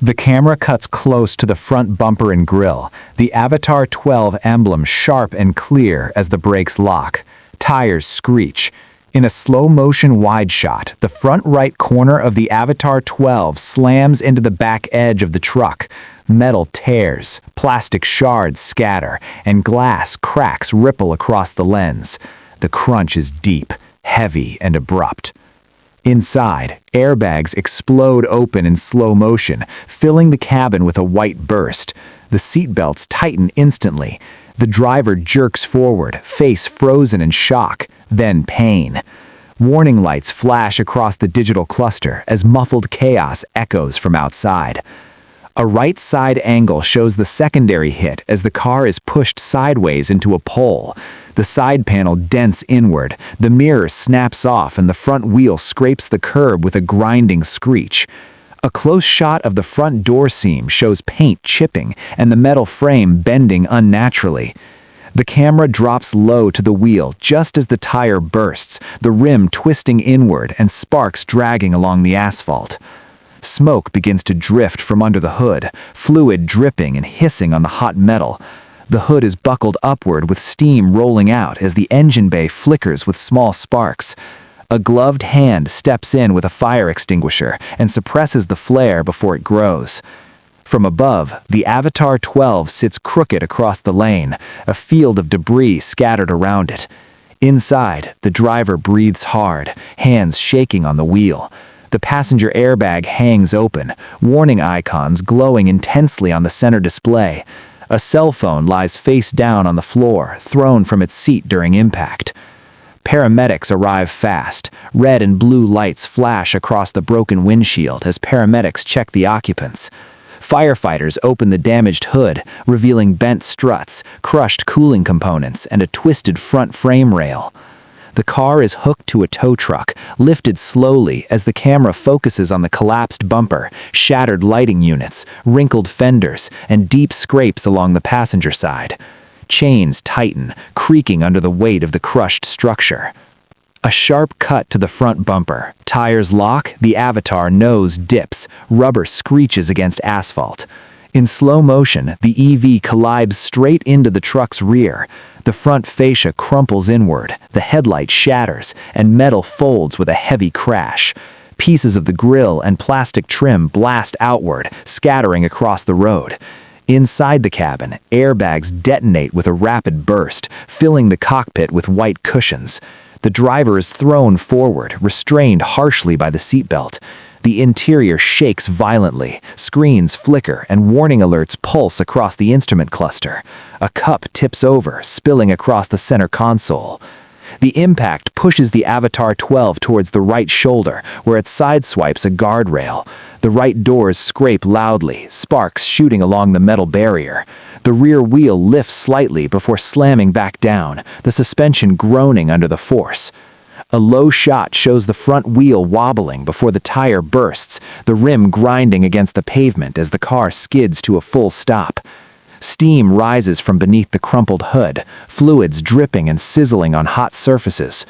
The camera cuts close to the front bumper and grille, the AVATR 12 emblem sharp and clear as the brakes lock. Tires screech. In a slow-motion wide shot, the front right corner of the AVATR 12 slams into the back edge of the truck. Metal tears, plastic shards scatter, and glass cracks ripple across the lens. The crunch is deep, heavy, and abrupt. Inside, airbags explode open in slow motion, filling the cabin with a white burst. The seatbelts tighten instantly. The driver jerks forward, face frozen in shock, then pain. Warning lights flash across the digital cluster as muffled chaos echoes from outside. A right side angle shows the secondary hit as the car is pushed sideways into a pole. The side panel dents inward, the mirror snaps off, and the front wheel scrapes the curb with a grinding screech. A close shot of the front door seam shows paint chipping and the metal frame bending unnaturally. The camera drops low to the wheel just as the tire bursts, the rim twisting inward and sparks dragging along the asphalt. Smoke begins to drift from under the hood, fluid dripping and hissing on the hot metal. The hood is buckled upward with steam rolling out as the engine bay flickers with small sparks. A gloved hand steps in with a fire extinguisher and suppresses the flare before it grows. From above, the AVATR 12 sits crooked across the lane, a field of debris scattered around it. Inside, the driver breathes hard, hands shaking on the wheel. The passenger airbag hangs open, warning icons glowing intensely on the center display. A cell phone lies face down on the floor, thrown from its seat during impact. Paramedics arrive fast. Red and blue lights flash across the broken windshield as paramedics check the occupants. Firefighters open the damaged hood, revealing bent struts, crushed cooling components, and a twisted front frame rail. The car is hooked to a tow truck, lifted slowly as the camera focuses on the collapsed bumper, shattered lighting units, wrinkled fenders, and deep scrapes along the passenger side. Chains tighten, creaking under the weight of the crushed structure. A sharp cut to the front bumper. Tires lock, the AVATR nose dips, rubber screeches against asphalt. In slow motion, the EV collides straight into the truck's rear. The front fascia crumples inward, the headlight shatters, and metal folds with a heavy crash. Pieces of the grille and plastic trim blast outward, scattering across the road. Inside the cabin, airbags detonate with a rapid burst, filling the cockpit with white cushions. The driver is thrown forward, restrained harshly by the seatbelt. The interior shakes violently, screens flicker, and warning alerts pulse across the instrument cluster. A cup tips over, spilling across the center console. The impact pushes the AVATR 12 towards the right shoulder, where it sideswipes a guardrail. The right doors scrape loudly, sparks shooting along the metal barrier. The rear wheel lifts slightly before slamming back down, the suspension groaning under the force. A low shot shows the front wheel wobbling before the tire bursts, the rim grinding against the pavement as the car skids to a full stop. Steam rises from beneath the crumpled hood, fluids dripping and sizzling on hot surfaces.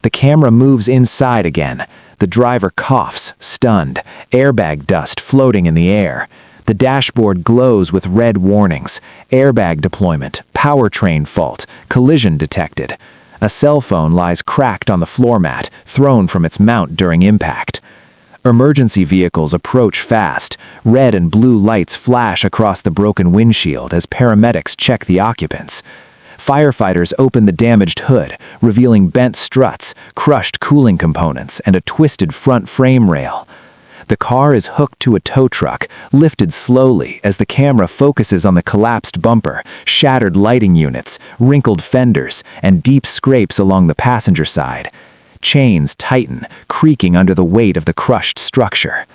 The camera moves inside again. The driver coughs, stunned, airbag dust floating in the air. The dashboard glows with red warnings: airbag deployment, powertrain fault, collision detected. A cell phone lies cracked on the floor mat, thrown from its mount during impact. Emergency vehicles approach fast. Red and blue lights flash across the broken windshield as paramedics check the occupants. Firefighters open the damaged hood, revealing bent struts, crushed cooling components, and a twisted front frame rail. The car is hooked to a tow truck, lifted slowly as the camera focuses on the collapsed bumper, shattered lighting units, wrinkled fenders, and deep scrapes along the passenger side. Chains tighten, creaking under the weight of the crushed structure.